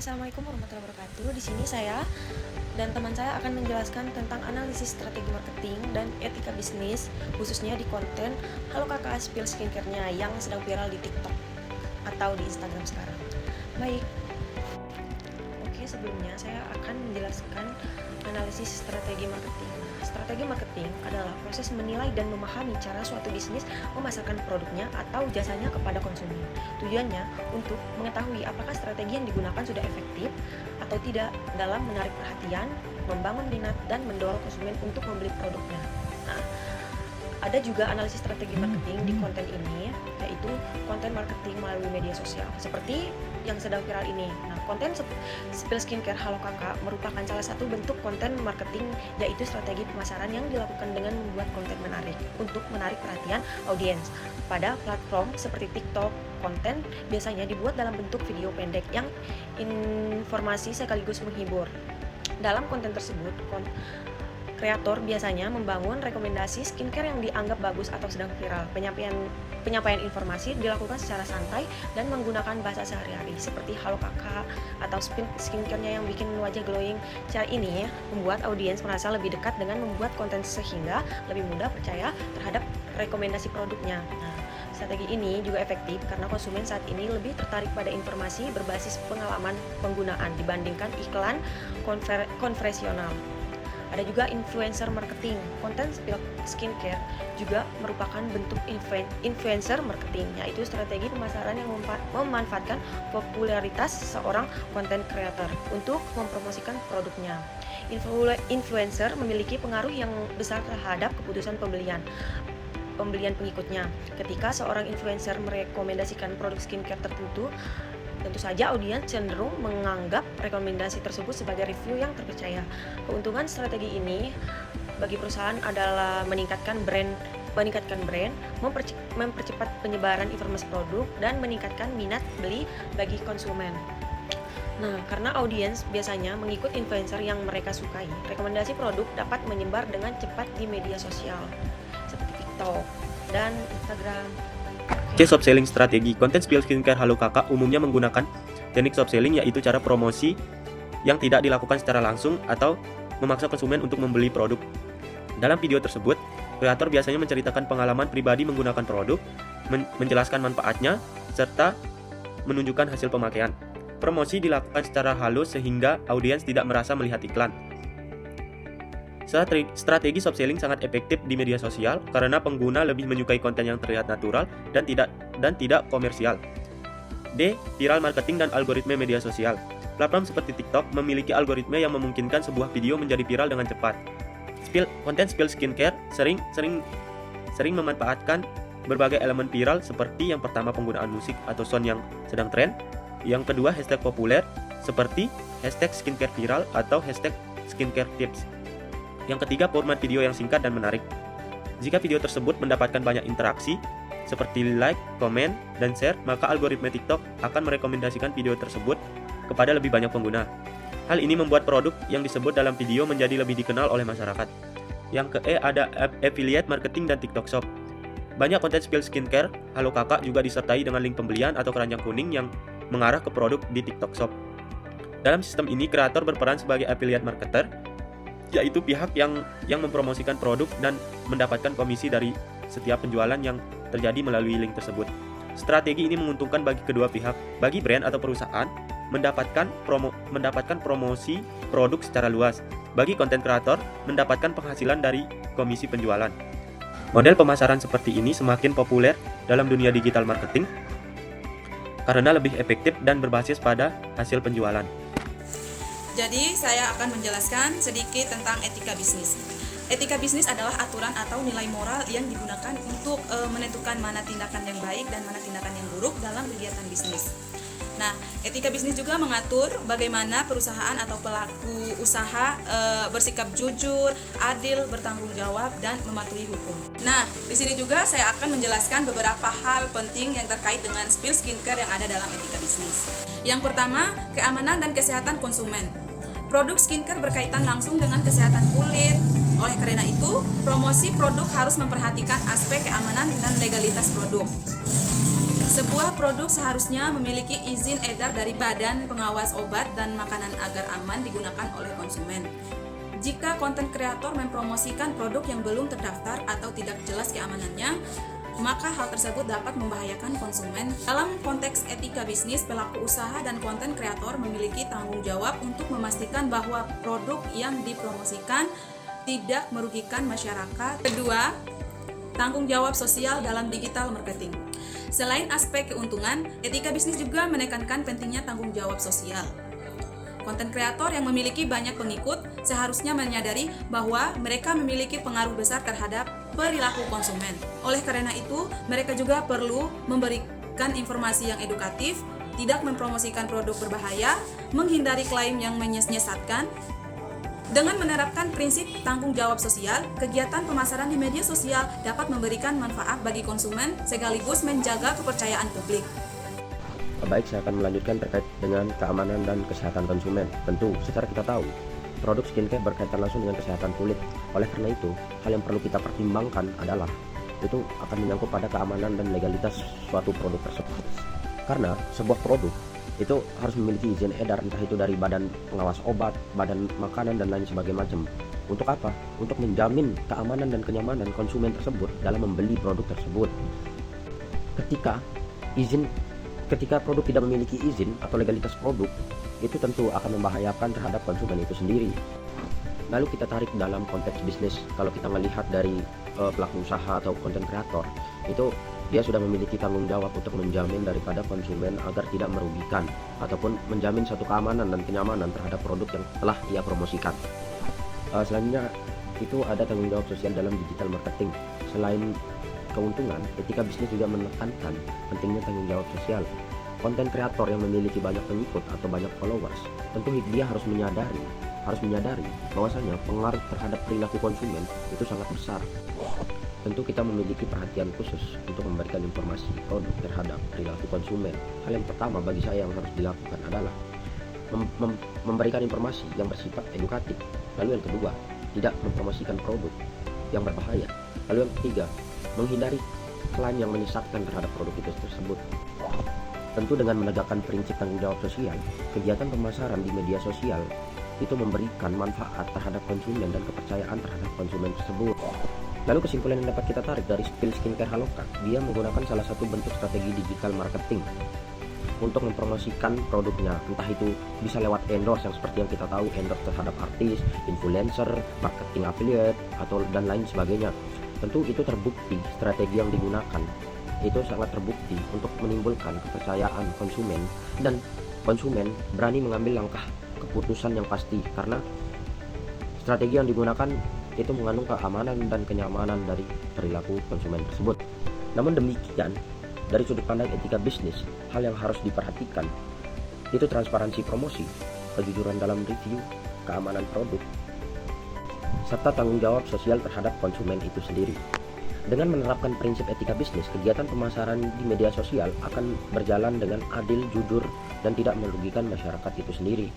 Assalamualaikum warahmatullahi wabarakatuh. Di sini saya dan teman saya akan menjelaskan tentang analisis strategi marketing dan etika bisnis, khususnya di konten Halo Kakak Spill Skincare-nya yang sedang viral di TikTok atau di Instagram sekarang. Baik. Oke, sebelumnya saya akan menjelaskan analisis strategi marketing. Strategi marketing adalah proses menilai dan memahami cara suatu bisnis memasarkan produknya atau jasanya kepada konsumen. Tujuannya untuk mengetahui apakah strategi yang digunakan sudah efektif atau tidak dalam menarik perhatian, membangun minat, dan mendorong konsumen untuk membeli produknya. Nah, ada juga analisis strategi marketing di konten ini, yaitu konten marketing melalui media sosial, seperti yang sedang viral ini. Nah, konten Spill Skincare Halo Kakak merupakan salah satu bentuk konten marketing, yaitu strategi pemasaran yang dilakukan dengan membuat konten menarik untuk menarik perhatian audiens. Pada platform seperti TikTok, konten biasanya dibuat dalam bentuk video pendek yang informasi sekaligus menghibur. Dalam konten tersebut, kreator biasanya membangun rekomendasi skincare yang dianggap bagus atau sedang viral. Penyampaian informasi dilakukan secara santai dan menggunakan bahasa sehari-hari seperti halo kakak atau skincare-nya yang bikin wajah glowing. Cara ini membuat audiens merasa lebih dekat dengan membuat konten sehingga lebih mudah percaya terhadap rekomendasi produknya. Nah, strategi ini juga efektif karena konsumen saat ini lebih tertarik pada informasi berbasis pengalaman penggunaan dibandingkan iklan konvensional. Ada juga influencer marketing. Konten Spill Skincare juga merupakan bentuk influencer marketing, yaitu strategi pemasaran yang memanfaatkan popularitas seorang konten creator untuk mempromosikan produknya. Influencer memiliki pengaruh yang besar terhadap keputusan pembelian pengikutnya. Ketika seorang influencer merekomendasikan produk skincare tertentu, tentu saja audiens cenderung menganggap rekomendasi tersebut sebagai review yang terpercaya. Keuntungan strategi ini bagi perusahaan adalah meningkatkan brand, mempercepat penyebaran informasi produk, dan meningkatkan minat beli bagi konsumen. Nah, karena audiens biasanya mengikut influencer yang mereka sukai, rekomendasi produk dapat menyebar dengan cepat di media sosial seperti TikTok dan Instagram. Soft selling strategi. Konten Spill Skincare Halo Kakak umumnya menggunakan teknik soft selling, yaitu cara promosi yang tidak dilakukan secara langsung atau memaksa konsumen untuk membeli produk. Dalam video tersebut, kreator biasanya menceritakan pengalaman pribadi menggunakan produk, menjelaskan manfaatnya, serta menunjukkan hasil pemakaian. Promosi dilakukan secara halus sehingga audiens tidak merasa melihat iklan. Strategi soft selling sangat efektif di media sosial karena pengguna lebih menyukai konten yang terlihat natural dan tidak komersial. D. Viral marketing dan algoritma media sosial. Platform seperti TikTok memiliki algoritma yang memungkinkan sebuah video menjadi viral dengan cepat. Konten Spill Skincare sering memanfaatkan berbagai elemen viral, seperti yang pertama penggunaan musik atau sound yang sedang tren, yang kedua hashtag populer seperti hashtag skincare viral atau hashtag skincare tips. Yang ketiga, format video yang singkat dan menarik. Jika video tersebut mendapatkan banyak interaksi, seperti like, komen, dan share, maka algoritma TikTok akan merekomendasikan video tersebut kepada lebih banyak pengguna. Hal ini membuat produk yang disebut dalam video menjadi lebih dikenal oleh masyarakat. Yang ke-E ada affiliate marketing dan TikTok Shop. Banyak konten Spill Skincare Halo Kakak juga disertai dengan link pembelian atau keranjang kuning yang mengarah ke produk di TikTok Shop. Dalam sistem ini, kreator berperan sebagai affiliate marketer, yaitu pihak yang mempromosikan produk dan mendapatkan komisi dari setiap penjualan yang terjadi melalui link tersebut. Strategi ini menguntungkan bagi kedua pihak. Bagi brand atau perusahaan, mendapatkan promosi produk secara luas. Bagi konten kreator, mendapatkan penghasilan dari komisi penjualan. Model pemasaran seperti ini semakin populer dalam dunia digital marketing karena lebih efektif dan berbasis pada hasil penjualan. Jadi, saya akan menjelaskan sedikit tentang etika bisnis. Etika bisnis adalah aturan atau nilai moral yang digunakan untuk menentukan mana tindakan yang baik dan mana tindakan yang buruk dalam kegiatan bisnis. Nah, etika bisnis juga mengatur bagaimana perusahaan atau pelaku usaha bersikap jujur, adil, bertanggung jawab, dan mematuhi hukum. Nah, di sini juga saya akan menjelaskan beberapa hal penting yang terkait dengan Spill Skincare yang ada dalam etika bisnis. Yang pertama, keamanan dan kesehatan konsumen. Produk skincare berkaitan langsung dengan kesehatan kulit. Oleh karena itu, promosi produk harus memperhatikan aspek keamanan dan legalitas produk. Sebuah produk seharusnya memiliki izin edar dari Badan Pengawas Obat dan Makanan agar aman digunakan oleh konsumen. Jika konten kreator mempromosikan produk yang belum terdaftar atau tidak jelas keamanannya, maka hal tersebut dapat membahayakan konsumen. Dalam konteks etika bisnis, pelaku usaha dan konten kreator memiliki tanggung jawab untuk memastikan bahwa produk yang dipromosikan tidak merugikan masyarakat. Kedua, tanggung jawab sosial dalam digital marketing. Selain aspek keuntungan, etika bisnis juga menekankan pentingnya tanggung jawab sosial. Konten kreator yang memiliki banyak pengikut seharusnya menyadari bahwa mereka memiliki pengaruh besar terhadap perilaku konsumen. Oleh karena itu, mereka juga perlu memberikan informasi yang edukatif, tidak mempromosikan produk berbahaya, menghindari klaim yang menyesatkan. Dengan menerapkan prinsip tanggung jawab sosial, kegiatan pemasaran di media sosial dapat memberikan manfaat bagi konsumen sekaligus menjaga kepercayaan publik. Baik, saya akan melanjutkan terkait dengan keamanan dan kesehatan konsumen. Tentu, secara kita tahu, produk skincare berkaitan langsung dengan kesehatan kulit. Oleh karena itu, hal yang perlu kita pertimbangkan adalah itu akan menyangkut pada keamanan dan legalitas suatu produk tersebut. Karena sebuah produk itu harus memiliki izin edar, entah itu dari Badan Pengawas Obat, Badan Makanan, dan lain sebagainya macam. Untuk apa? Untuk menjamin keamanan dan kenyamanan konsumen tersebut dalam membeli produk tersebut. Ketika produk tidak memiliki izin atau legalitas produk, itu tentu akan membahayakan terhadap konsumen itu sendiri. Lalu kita tarik dalam konteks bisnis. Kalau kita melihat dari pelaku usaha atau konten kreator, itu dia sudah memiliki tanggung jawab untuk menjamin daripada konsumen agar tidak merugikan ataupun menjamin satu keamanan dan kenyamanan terhadap produk yang telah ia promosikan. Selanjutnya itu ada tanggung jawab sosial dalam digital marketing. Selain keuntungan, etika bisnis juga menekankan pentingnya tanggung jawab sosial. Konten kreator yang memiliki banyak pengikut atau banyak followers, tentu dia harus menyadari bahwasanya pengaruh terhadap perilaku konsumen itu sangat besar. Tentu kita memiliki perhatian khusus untuk memberikan informasi produk terhadap perilaku konsumen. Hal yang pertama bagi saya yang harus dilakukan adalah memberikan informasi yang bersifat edukatif. Lalu yang kedua, tidak mempromosikan produk yang berbahaya. Lalu yang ketiga, menghindari klaim yang menyesatkan terhadap produk itu tersebut. Tentu dengan menegakkan prinsip tanggung jawab sosial, kegiatan pemasaran di media sosial itu memberikan manfaat terhadap konsumen dan kepercayaan terhadap konsumen tersebut. Lalu kesimpulan yang dapat kita tarik dari Spill Skincare Haloka, dia menggunakan salah satu bentuk strategi digital marketing untuk mempromosikan produknya, entah itu bisa lewat endorse yang seperti yang kita tahu, endorse terhadap artis, influencer, marketing affiliate, atau dan lain sebagainya. Tentu itu terbukti strategi yang digunakan itu sangat terbukti untuk menimbulkan kepercayaan konsumen, dan konsumen berani mengambil langkah keputusan yang pasti karena strategi yang digunakan itu mengandung keamanan dan kenyamanan dari perilaku konsumen tersebut. Namun demikian, dari sudut pandang etika bisnis, hal yang harus diperhatikan itu transparansi promosi, kejujuran dalam review, keamanan produk, serta tanggung jawab sosial terhadap konsumen itu sendiri. Dengan menerapkan prinsip etika bisnis, kegiatan pemasaran di media sosial akan berjalan dengan adil, jujur, dan tidak merugikan masyarakat itu sendiri.